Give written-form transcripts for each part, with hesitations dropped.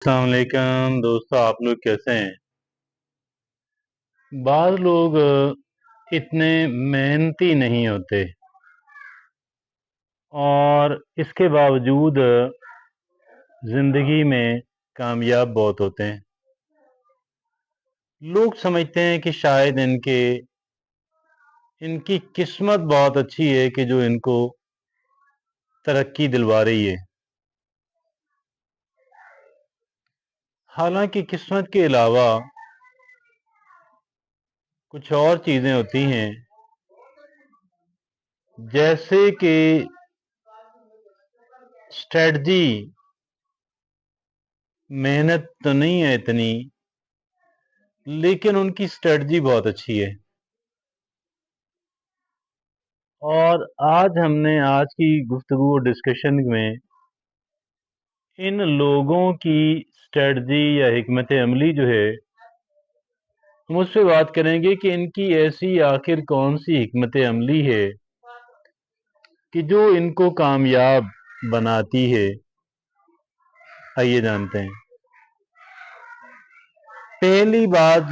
अस्सलाम वालेकुम दोस्तों, आप लोग कैसे हैं? बाज़ लोग इतने मेहनती नहीं होते और इसके बावजूद ज़िंदगी में कामयाब बहुत होते हैं। लोग समझते हैं कि शायद इनकी किस्मत बहुत अच्छी है कि जो इनको तरक्की दिलवा रही है। हालांकि किस्मत के अलावा कुछ और चीज़ें होती हैं, जैसे कि स्ट्रेटजी। मेहनत तो नहीं है इतनी, लेकिन उनकी स्ट्रेटजी बहुत अच्छी है। और आज की गुफ्तगू और डिस्कशन में इन लोगों की स्ट्रेटजी या हिकमत अमली जो है, हम उस पर बात करेंगे कि इनकी ऐसी आखिर कौन सी हिकमत अमली है कि जो इनको कामयाब बनाती है। आइए जानते हैं। पहली बात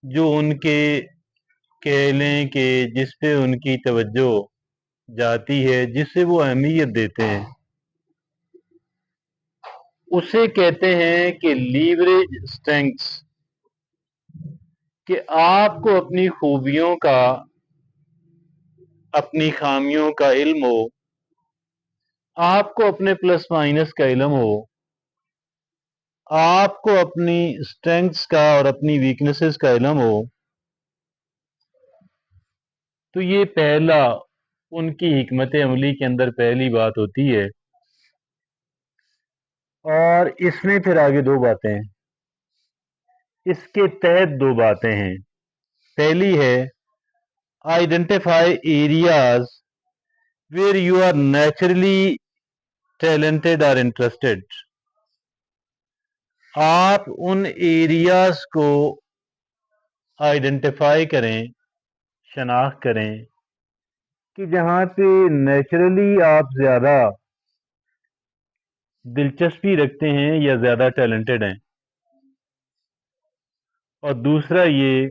जो उनके कह लें कि जिस पे उनकी तवज्जो जाती है, जिसे वो अहमियत देते हैं, उसे कहते हैं कि लीवरेज स्ट्रेंथ्स। कि आपको अपनी खूबियों का, अपनी खामियों का इल्म हो, आपको अपने प्लस माइनस का इल्म हो, आपको अपनी स्ट्रेंथ्स का और अपनी वीकनेसेस का इल्म हो, तो ये पहला उनकी हिकमत अमली के अंदर पहली बात होती है। और इसमें फिर आगे दो बातें हैं, इसके तहत दो बातें हैं। पहली है, identify areas where you are naturally talented और इंटरेस्टेड। आप उन एरियाज को आइडेंटिफाई करें, शनाख्त करें कि जहां पे नेचुरली आप ज्यादा दिलचस्पी रखते हैं या ज्यादा टैलेंटेड हैं। और दूसरा ये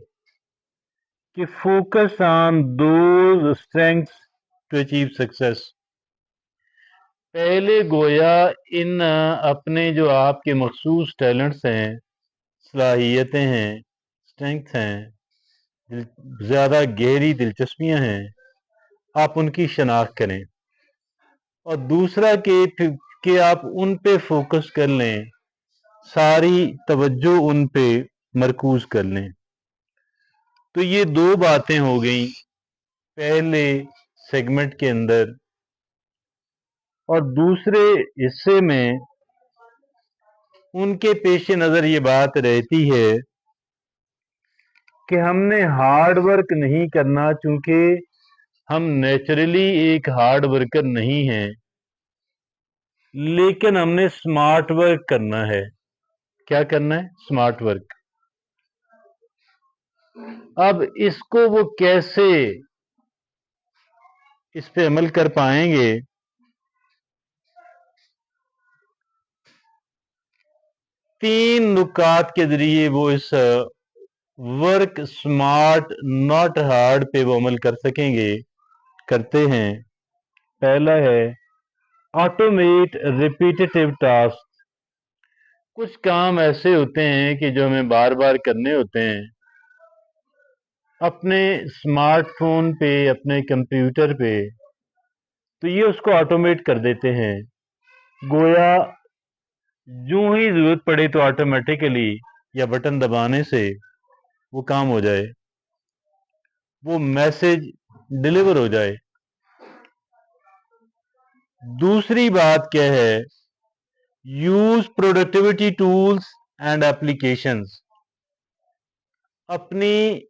कि focus on those strengths to achieve success. पहले गोया इन अपने जो आपके मखसूस टैलेंट्स हैं, सलाहियतें हैं, स्ट्रेंथ हैं, ज्यादा गहरी दिलचस्पियां हैं, आप उनकी शनाख्त करें। और दूसरा कि आप उन पे फोकस कर लें, सारी तवज्जो उन पे मरकूज कर लें। तो ये दो बातें हो गई पहले सेगमेंट के अंदर। और दूसरे हिस्से में उनके पेश नज़र ये बात रहती है कि हमने हार्ड वर्क नहीं करना, चूंकि हम नेचुरली एक हार्ड वर्कर नहीं हैं, लेकिन हमने स्मार्ट वर्क करना है। क्या करना है? Smart work. अब इसको वो कैसे इस पे अमल कर पाएंगे? तीन नुकात के जरिए वो इस वर्क स्मार्ट नॉट हार्ड पे वो अमल कर सकेंगे, करते हैं। पहला है, ऑटोमेट रिपीटेटिव टास्क। कुछ काम ऐसे होते हैं कि जो हमें बार बार करने होते हैं, अपने स्मार्टफोन पे, अपने कंप्यूटर पे, तो ये उसको ऑटोमेट कर देते हैं। गोया जो ही जरूरत पड़े तो ऑटोमेटिकली या बटन दबाने से वो काम हो जाए, वो मैसेज डिलीवर हो जाए। दूसरी बात क्या है? Use productivity tools and applications. अपनी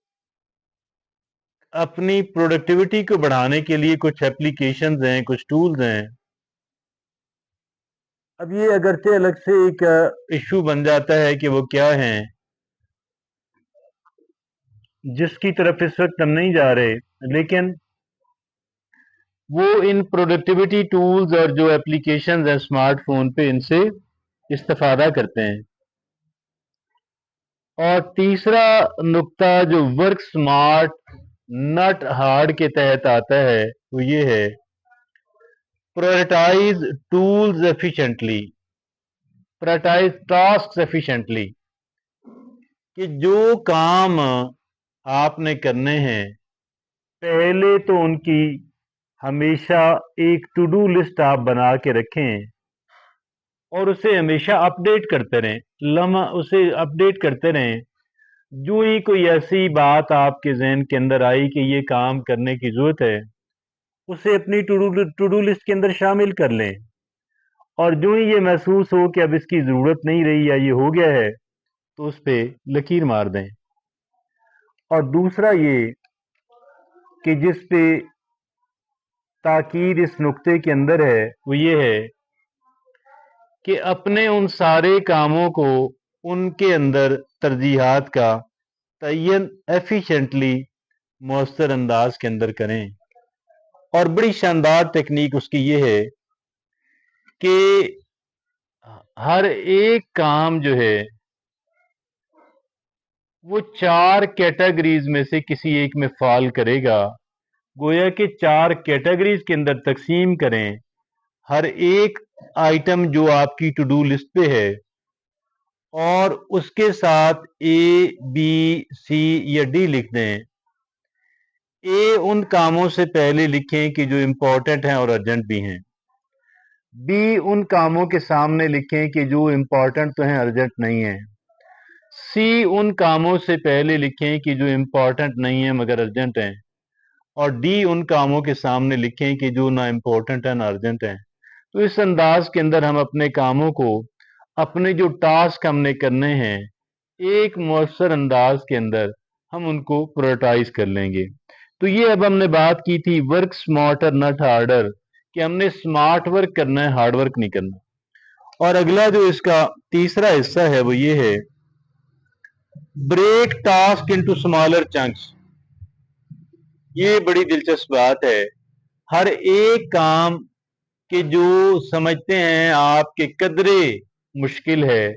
अपनी प्रोडक्टिविटी को बढ़ाने के लिए कुछ एप्लीकेशंस हैं, कुछ टूल्स हैं। अब ये अगरचे अलग से एक इशू बन जाता है कि वो क्या हैं, जिसकी तरफ इस वक्त हम नहीं जा रहे, लेकिन वो इन प्रोडक्टिविटी टूल्स और जो एप्लीकेशंस हैं स्मार्टफोन पे, इनसे इस्तेफादा करते हैं। और तीसरा नुक्ता जो वर्क स्मार्ट नॉट हार्ड के तहत आता है वो ये है, prioritize tools efficiently, prioritize task efficiently, कि जो काम आपने करने हैं पहले तो उनकी हमेशा एक टू डू लिस्ट आप बना के रखें और उसे हमेशा अपडेट करते रहें, लम्हा उसे अपडेट करते रहें। जो ही कोई ऐसी बात आपके जहन के अंदर आई कि ये काम करने की जरूरत है, उसे अपनी टू डू लिस्ट के अंदर शामिल कर लें, और जो ही ये महसूस हो कि अब इसकी जरूरत नहीं रही या ये हो गया है, तो उस पे लकीर मार दें। और दूसरा ये कि जिस पे ताकीद इस नुक्ते के अंदर है वो ये है कि अपने उन सारे कामों को उनके अंदर तरजीहात का तयन एफिशिएंटली मौसर अंदाज के अंदर करें। और बड़ी शानदार टेक्निक उसकी ये है कि हर एक काम जो है वो 4 कैटेगरीज में से किसी एक में फॉल करेगा। गोया कि 4 कैटेगरीज के अंदर तकसीम करें हर एक आइटम जो आपकी टू डू लिस्ट पे है, और उसके साथ ए बी सी या डी लिख दें। ए उन कामों से पहले लिखें कि जो इम्पोर्टेंट हैं और अर्जेंट भी हैं। बी उन कामों के सामने लिखें कि जो इम्पोर्टेंट तो हैं अर्जेंट नहीं है। सी उन कामों से पहले लिखें कि जो इम्पोर्टेंट नहीं है मगर अर्जेंट हैं। और डी उन कामों के सामने लिखें कि जो ना इम्पोर्टेंट है ना अर्जेंट हैं। तो इस अंदाज के अंदर हम अपने कामों को, अपने जो टास्क हमने करने हैं, एक मौसर अंदाज के अंदर हम उनको प्रायोरिटाइज कर लेंगे। तो ये अब हमने बात की थी वर्क स्मार्टर नॉट हार्डर, कि हमने स्मार्ट वर्क करना है, हार्ड वर्क नहीं करना। और अगला जो इसका तीसरा हिस्सा है वो ये है, break task into smaller chunks. ये बड़ी दिलचस्प बात है। हर एक काम के जो समझते हैं आपके कदरे मुश्किल है,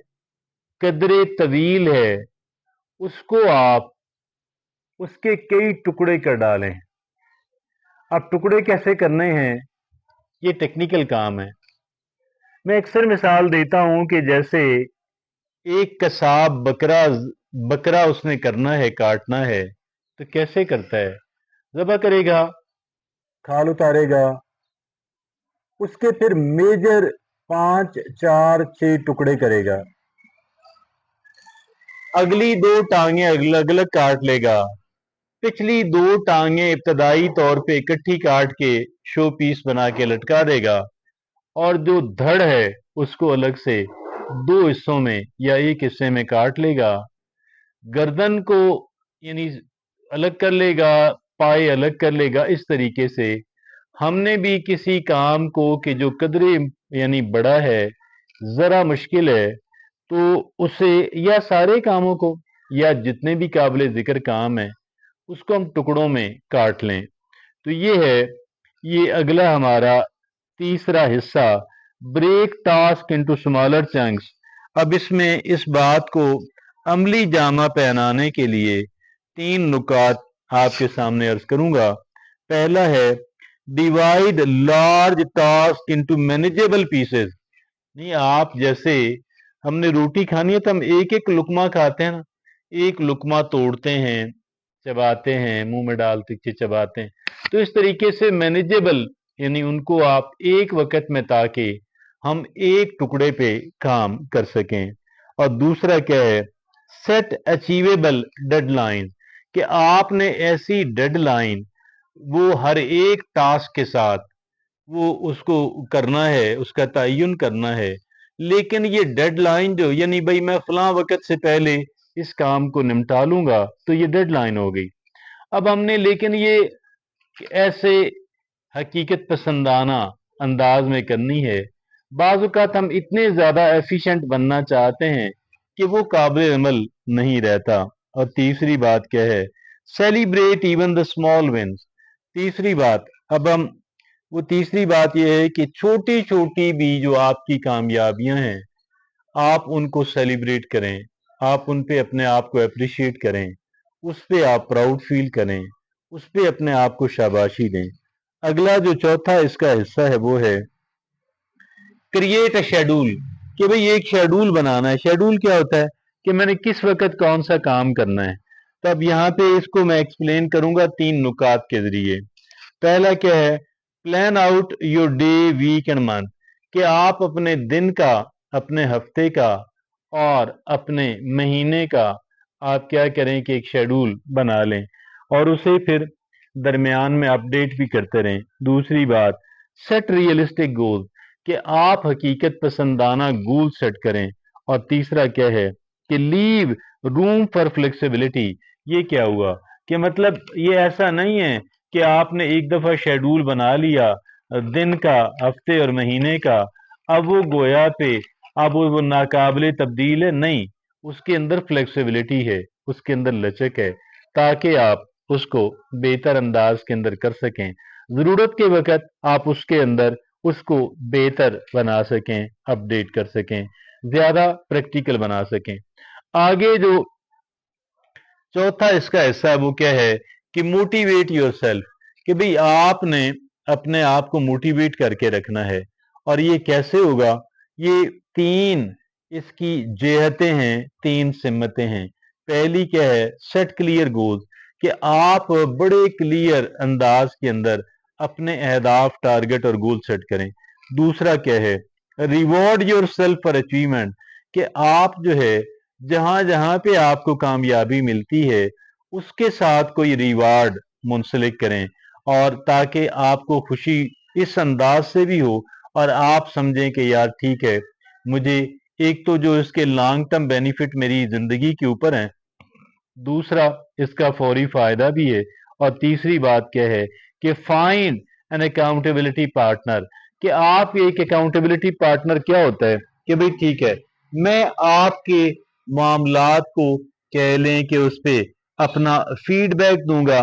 कदरे तवील है, उसको आप उसके कई टुकड़े कर डालें। अब टुकड़े कैसे करने हैं, ये टेक्निकल काम है। मैं अक्सर मिसाल देता हूं कि जैसे एक कसाब बकरा बकरा उसने करना है, काटना है, तो कैसे करता है? ज़बह करेगा, खाल उतारेगा, उसके फिर मेजर 5 4 6 टुकड़े करेगा, अगली 2 टांगे अलग अलग काट लेगा, पिछली 2 टांगे इब्तदाई तौर पे इकट्ठी काट के शो पीस बना के लटका देगा, और जो धड़ है उसको अलग से 2 हिस्सों में या एक हिस्से में काट लेगा। गर्दन को यानी अलग कर लेगा, पाए अलग कर लेगा। इस तरीके से हमने भी किसी काम को कि जो कदरे यानी बड़ा है, जरा मुश्किल है, तो उसे या सारे कामों को या जितने भी काबिल जिक्र काम है उसको हम टुकड़ों में काट लें। तो ये है, ये अगला हमारा तीसरा हिस्सा, break task into smaller chunks. अब इसमें इस बात को अमली जामा पहनाने के लिए 3 नुकात आपके सामने अर्ज करूंगा। पहला है, divide large task into manageable pieces. नहीं, आप जैसे हमने रोटी खानी है तो हम एक एक लुकमा खाते हैं ना, एक लुकमा तोड़ते हैं, चबाते हैं, मुंह में डालते के चबाते हैं। तो इस तरीके से मैनेजेबल यानी उनको आप एक वक्त में, ताकि हम एक टुकड़े पे काम कर सकें। और दूसरा क्या है, सेट अचीवेबल डेडलाइन, कि आपने ऐसी डेडलाइन वो हर एक टास्क के साथ वो उसको करना है, उसका तयन करना है। लेकिन ये डेडलाइन जो यानी भाई मैं फलां वक्त से पहले इस काम को निपटा लूंगा, तो ये डेडलाइन हो गई। अब हमने लेकिन ये ऐसे हकीकत पसंदाना अंदाज में करनी है। बाज़ औक़ात हम इतने ज़्यादा एफिशिएंट बनना चाहते हैं कि वो काबिल अमल नहीं रहता। और तीसरी बात क्या है, celebrate even the small wins. तीसरी बात, अब हम वो तीसरी बात यह है कि छोटी छोटी भी जो आपकी कामयाबियां हैं आप उनको सेलिब्रेट करें, आप उन पे अपने आप को अप्रिशिएट करें, उस पे आप प्राउड फील करें, उस पे अपने आप को शाबाशी दें। अगला जो चौथा इसका हिस्सा है वो है क्रिएट अ शेड्यूल, कि भाई एक शेड्यूल बनाना है। शेड्यूल क्या होता है कि मैंने किस वक्त कौन सा काम करना है। तो अब यहाँ पे इसको मैं एक्सप्लेन करूंगा 3 नुकात के जरिए। पहला क्या है, plan out your day week and month, कि आप अपने दिन का, अपने हफ्ते का और अपने महीने का आप क्या करें कि एक शेड्यूल बना लें और उसे फिर दरमियान में अपडेट भी करते रहें। दूसरी बात, सेट रियलिस्टिक गोल, कि आप हकीकत पसंदाना गोल सेट करें। और तीसरा क्या है कि लीव रूम फॉर फ्लेक्सिबिलिटी। ये क्या हुआ कि मतलब ये ऐसा नहीं है कि आपने एक दफा शेड्यूल बना लिया दिन का, हफ्ते और महीने का, अब वो गोया पे अब वो नाकाबिले तब्दील है, नहीं, उसके अंदर फ्लेक्सिबिलिटी है, उसके अंदर लचक है, ताकि आप उसको बेहतर अंदाज के अंदर कर सकें, जरूरत के वक्त आप उसके अंदर उसको बेहतर बना सकें, अपडेट कर सकें, ज्यादा प्रैक्टिकल बना सकें। आगे जो चौथा इसका हिस्सा है वो क्या है कि मोटिवेट योरसेल्फ, कि भाई आपने अपने आप को मोटिवेट करके रखना है। और ये कैसे होगा, ये 3 इसकी जेहतें हैं, 3 सिमतें हैं। पहली क्या है, सेट क्लियर गोल्स, कि आप बड़े क्लियर अंदाज के अंदर अपने अहदाफ, टारगेट और गोल सेट करें। दूसरा क्या है, reward your self for achievement, कि आप जो है जहां जहां पे आपको कामयाबी मिलती है उसके साथ कोई रिवार्ड मुंसलिक करें, और ताकि आपको खुशी इस अंदाज से भी हो और आप समझें कि यार ठीक है, मुझे एक तो जो इसके लॉन्ग टर्म बेनिफिट मेरी जिंदगी के ऊपर है, दूसरा इसका फौरी फायदा भी है, और तीसरी बात क्या है कि फाइंड एन अकाउंटेबिलिटी पार्टनर, कि आप एक अकाउंटेबिलिटी पार्टनर क्या होता है कि भाई ठीक है, मैं आपके मामलात को कह लें कि उस पे अपना फीडबैक दूंगा,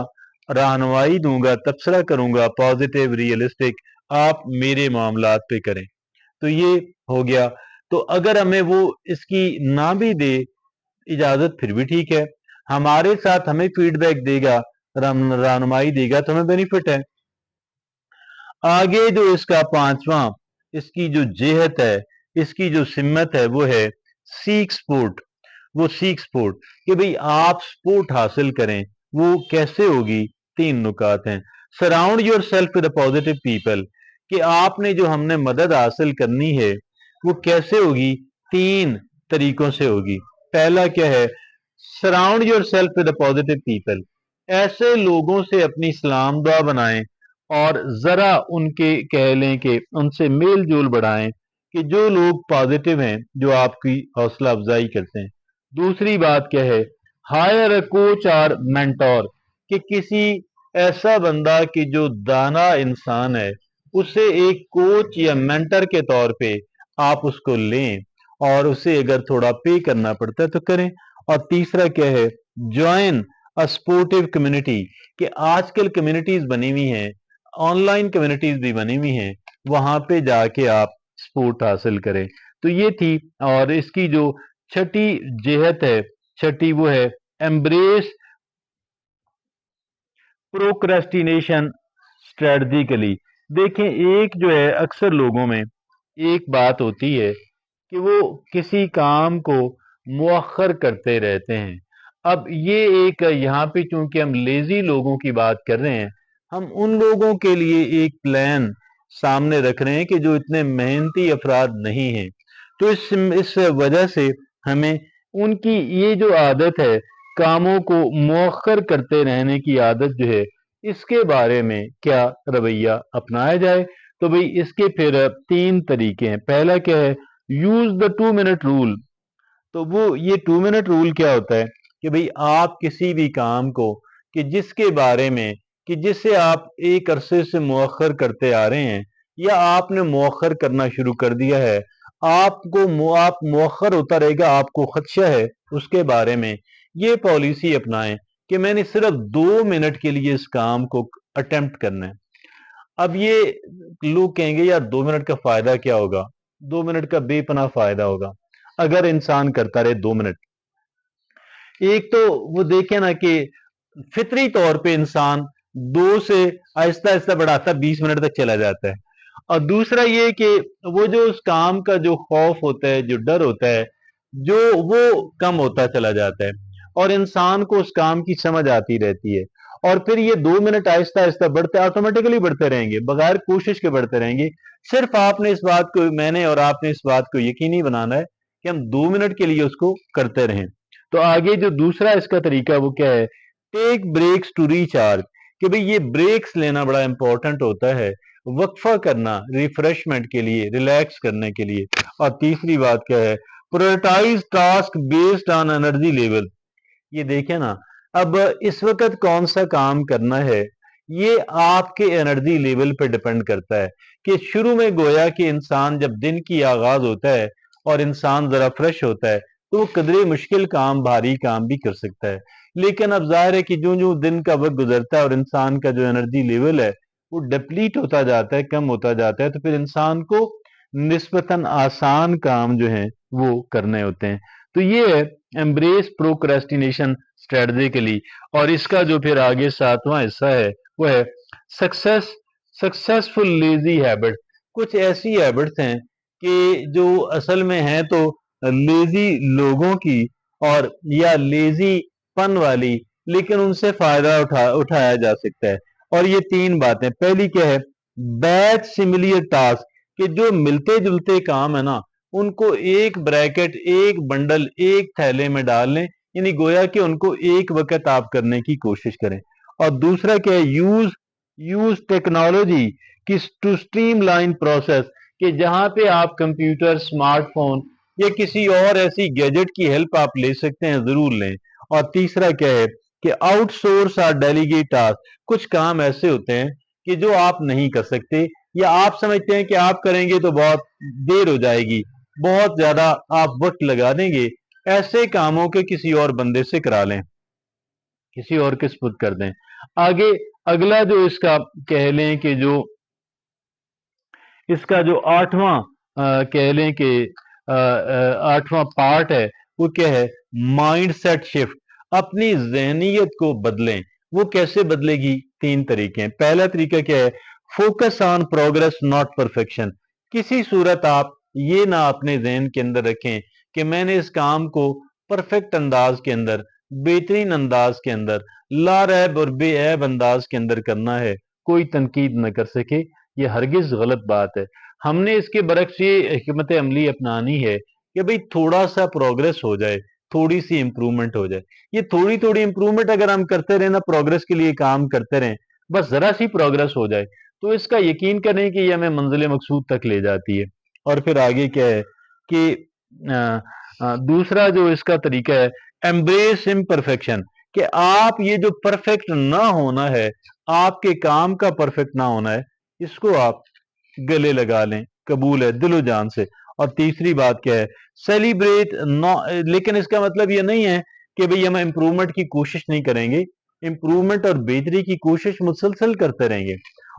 रहनुमाई दूंगा, तबसरा करूंगा, पॉजिटिव रियलिस्टिक, आप मेरे मामलात पे करें। तो ये हो गया। तो अगर हमें वो इसकी ना भी दे इजाजत फिर भी ठीक है, हमारे साथ हमें फीडबैक देगा, रहनुमाई देगा, तो हमें बेनिफिट है। आगे जो इसका पांचवा इसकी जो जेहत है, इसकी जो सिम्मत है वो है सीख स्पोर्ट। वो सीख स्पोर्ट कि भाई आप स्पोर्ट हासिल करें, वो कैसे होगी, 3 नुकात हैं। Surround your self with positive people, कि आपने जो हमने मदद हासिल करनी है वो कैसे होगी, 3 तरीकों से होगी। पहला क्या है, surround your self with positive people, ऐसे लोगों से अपनी सलाम दुआ बनाएं और जरा उनके कह लें कि उनसे मेल जोल बढ़ाएं कि जो लोग पॉजिटिव हैं, जो आपकी हौसला अफजाई करते हैं। दूसरी बात क्या है, हायर अ कोच और मेंटोर, कि किसी ऐसा बंदा कि जो दाना इंसान है उसे एक कोच या मेंटर के तौर पे आप उसको लें, और उसे अगर थोड़ा पे करना पड़ता है तो करें। और तीसरा क्या है, ज्वाइन अ सपोर्टिव कम्युनिटी, कि आजकल कम्युनिटीज बनी हुई हैं, ऑनलाइन कम्युनिटीज भी बनी हुई हैं, वहां पे जाके आप सपोर्ट हासिल करें। तो ये थी। और इसकी जो छठी जेहत है, छठी वो है एम्ब्रेस प्रोक्रेस्टिनेशन स्ट्रेटजिकली। देखें, एक जो है अक्सर लोगों में एक बात होती है कि वो किसी काम को मुअख्खर करते रहते हैं। अब ये एक यहाँ पे चूंकि हम लेजी लोगों की बात कर रहे हैं, हम उन लोगों के लिए एक प्लान सामने रख रहे हैं कि जो इतने मेहनती अफराद नहीं हैं। तो इस वजह से हमें उनकी ये जो आदत है, कामों को मुअख्खर करते रहने की आदत जो है, इसके बारे में क्या रवैया अपनाया जाए। तो भाई इसके फिर 3 तरीके हैं। पहला क्या है, यूज द 2 मिनट रूल। तो वो ये 2 मिनट रूल क्या होता है कि भाई आप किसी भी काम को कि जिसके बारे में कि जिसे आप एक अरसे से मुअख्खर करते आ रहे हैं, या आपने मुअख्खर करना शुरू कर दिया है, आप मुअख्खर होता रहेगा, आपको खदशा है उसके बारे में, ये पॉलिसी अपनाएं कि मैंने सिर्फ 2 मिनट के लिए इस काम को अटेम्प्ट करना है। अब ये लोग कहेंगे यार 2 मिनट का फायदा क्या होगा, 2 मिनट का बेपनाह फायदा होगा अगर इंसान करता रहे 2 मिनट। एक तो वो देखे ना कि फितरी तौर पे इंसान 2 से आहिस्ता आहिस्ता बढ़ाता 20 मिनट तक चला जाता है। और दूसरा ये कि वो जो उस काम का जो खौफ होता है, जो डर होता है, जो वो कम होता चला जाता है और इंसान को उस काम की समझ आती रहती है। और फिर ये 2 मिनट आहिस्ता आहिस्ता बढ़ते ऑटोमेटिकली बढ़ते रहेंगे, बगैर कोशिश के बढ़ते रहेंगे। सिर्फ आपने इस बात को, मैंने और आपने इस बात को यकीनी बनाना है कि हम 2 मिनट के लिए उसको करते रहें। तो आगे जो दूसरा इसका तरीका वो क्या है, टेक ब्रेक्स टू रिचार्ज, कि भाई ये ब्रेक्स लेना बड़ा इंपॉर्टेंट होता है, वक्फा करना रिफ्रेशमेंट के लिए, रिलैक्स करने के लिए। और तीसरी बात क्या है, prioritize task based on energy level. ये देखें ना, अब इस वक्त कौन सा काम करना है ये आपके एनर्जी लेवल पे डिपेंड करता है। कि शुरू में गोया कि इंसान जब दिन की आगाज होता है और इंसान जरा फ्रेश होता है तो वो कदरे मुश्किल काम, भारी काम भी कर सकता है। लेकिन अब जाहिर है कि जो जो दिन का वक्त गुजरता है और इंसान का जो एनर्जी लेवल है वो डिप्लीट होता जाता है, कम होता जाता है, तो फिर इंसान को निस्बतन आसान काम जो है वो करने होते हैं। तो ये है एम्ब्रेस प्रोक्रेस्टिनेशन स्ट्रेटजिकली। और इसका जो फिर आगे सातवां हिस्सा है वो है सक्सेस सक्सेसफुल लेजी हैबिट। कुछ ऐसी हैबिट्स हैं कि जो असल में हैं तो लेजी लोगों की और या लेजी पन वाली, लेकिन उनसे फायदा उठाया जा सकता है। और ये 3 बातें, पहली क्या है, बैच सिमिलियर टास्क, कि जो मिलते जुलते काम है ना उनको एक ब्रैकेट, एक बंडल, एक थैले में डाल लें, यानी गोया कि उनको एक वक्त आप करने की कोशिश करें। और दूसरा क्या है, यूज यूज टेक्नोलॉजी की टू स्ट्रीमलाइन प्रोसेस, कि जहां पे आप कंप्यूटर, स्मार्टफोन या किसी और ऐसी गैजेट की हेल्प आप ले सकते हैं, जरूर लें। और तीसरा क्या है कि आउटसोर्स और डेलीगेट टास्क, कुछ काम ऐसे होते हैं कि जो आप नहीं कर सकते या आप समझते हैं कि आप करेंगे तो बहुत देर हो जाएगी, बहुत ज्यादा आप वक्त लगा देंगे, ऐसे कामों के किसी और बंदे से करा लें, किसी और के सुपुर्द कर दें। आगे अगला जो इसका कह लें कि जो इसका जो आठवां कह लें कि आठवां पार्ट है वो क्या है, माइंड सेट शिफ्ट। अपनी जहनीत को बदलें। वो कैसे बदलेगी, 3 तरीके हैं। पहला तरीका क्या है, focus on progress not perfection. किसी सूरत आप ये ना अपने जहन के अंदर रखें कि मैंने इस काम को परफेक्ट अंदाज के अंदर, बेहतरीन अंदाज के अंदर, लारैब और बेऐब अंदाज के अंदर करना है, कोई तनकीद न कर सके। ये हरगिज गलत बात है। हमने इसके बरक्स ये हिकमत अमली अपनानी है कि भाई थोड़ा सा प्रोग्रेस हो जाए, थोड़ी सी इंप्रूवमेंट हो जाए। ये थोड़ी थोड़ी इंप्रूवमेंट अगर हम करते रहे ना, प्रोग्रेस के लिए काम करते रहें, बस जरा सी प्रोग्रेस हो जाए तो इसका यकीन करें कि ये हमें मंजिल मकसूद तक ले जाती है। और फिर आगे क्या है कि दूसरा जो इसका तरीका है, एम्ब्रेस इम्परफेक्शन, कि आप ये जो परफेक्ट ना होना है, आपके काम का परफेक्ट ना होना है, इसको आप गले लगा लें, कबूल है दिलो जान से। और तीसरी बात क्या है, सेलिब्रेट नो, लेकिन इसका मतलब ये नहीं है कि भाई हम इंप्रूवमेंट की कोशिश नहीं करेंगे, इंप्रूवमेंट और बेहतरी की कोशिश मुसलसल करते रहेंगे।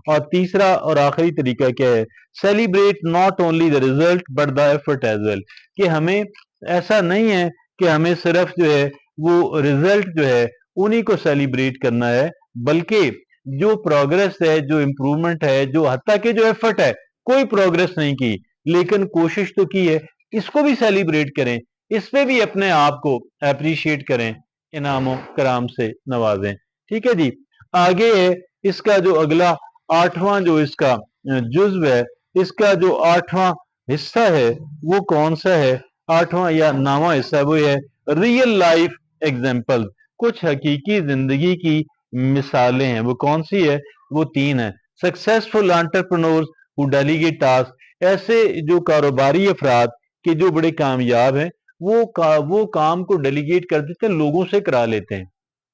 और तीसरा और आखिरी तरीका क्या है, celebrate not only the result but the effort as well, कि हमें ऐसा नहीं है कि हमें सिर्फ जो है वो रिजल्ट जो है उन्हीं को सेलिब्रेट करना है, बल्कि जो प्रोग्रेस है, जो इंप्रूवमेंट है, जो हत्ता के जो एफर्ट है, कोई प्रोग्रेस नहीं की लेकिन कोशिश तो की है, इसको भी सेलिब्रेट करें, इस पे भी अपने आप को अप्रिशिएट करें, इनामों कराम से नवाजें। ठीक है जी। आगे है इसका जो अगला आठवां जो इसका जुज्व है, इसका जो आठवां हिस्सा है वो कौन सा है, आठवां या नौवां हिस्सा वो है रियल लाइफ एग्जाम्पल। कुछ हकीकी जिंदगी की मिसालें हैं, वो कौन सी है, वो 3 है। Successful entrepreneurs who delegate task, ऐसे जो कारोबारी अफराद के जो बड़े कामयाब हैं वो काम को डेलीगेट कर देते हैं, लोगों से करा लेते हैं,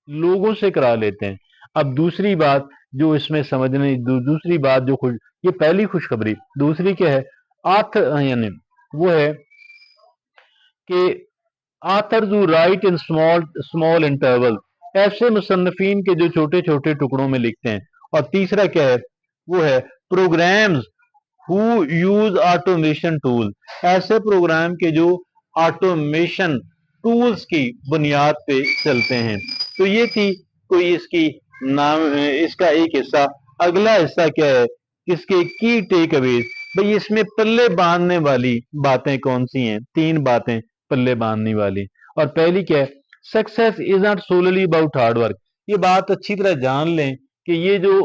लोगों से करा लेते हैं। अब दूसरी बात जो इसमें समझने, दूसरी बात जो खुश, ये पहली खुशखबरी, दूसरी क्या है, आथर यानी वो है कि authors who right in small small interval, ऐसे मुसन्निफीन के जो छोटे छोटे टुकड़ों में लिखते हैं। और तीसरा क्या है, वो है programs who use automation tool, ऐसे प्रोग्राम के जो ऑटोमेशन टूल्स की बुनियाद पे चलते हैं। तो ये थी कोई इसकी नाम, इसका एक हिस्सा। अगला हिस्सा क्या है, इसके की टेक अवेज। भाई इसमें पल्ले बांधने वाली बातें कौन सी हैं? 3 बातें पल्ले बांधने वाली। और पहली क्या है, success is not solely about hard work. ये बात अच्छी तरह जान लें कि ये जो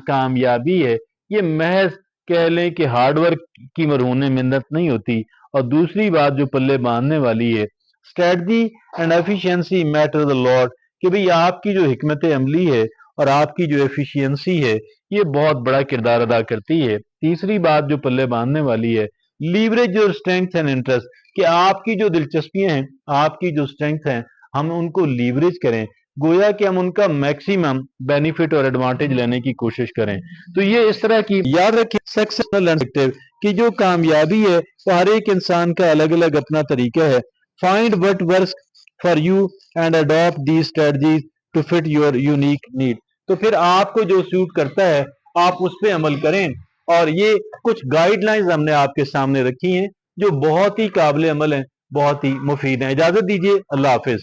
कामयाबी है, ये महज कह लें कि हार्ड वर्क की मरहून मिन्नत नहीं होती। और दूसरी बात जो पल्ले बांधने वाली है, strategy and efficiency matter a lot, कि भाई आपकी जो हिकमत अमली है और आपकी जो एफिशिएंसी है, ये बहुत बड़ा किरदार अदा करती है। तीसरी बात जो पल्ले बांधने वाली है, leverage your strength and interest, कि आपकी जो दिलचस्पियां हैं, आपकी जो स्ट्रेंथ हैं, हम उनको लीवरेज करें, गोया कि हम उनका मैक्सिमम बेनिफिट और एडवांटेज लेने की कोशिश करें। तो ये इस तरह की याद रखें सक्सेसफुल कि जो कामयाबी है वो हर एक इंसान का अलग अलग अपना तरीका है। Find what works for you and adopt the strategies to fit your unique need. तो फिर आपको जो सूट करता है आप उस पर अमल करें। और ये कुछ गाइडलाइंस हमने आपके सामने रखी हैं जो बहुत ही काबिल अमल हैं, बहुत ही मुफीद हैं। इजाजत दीजिए, अल्लाह हाफिज।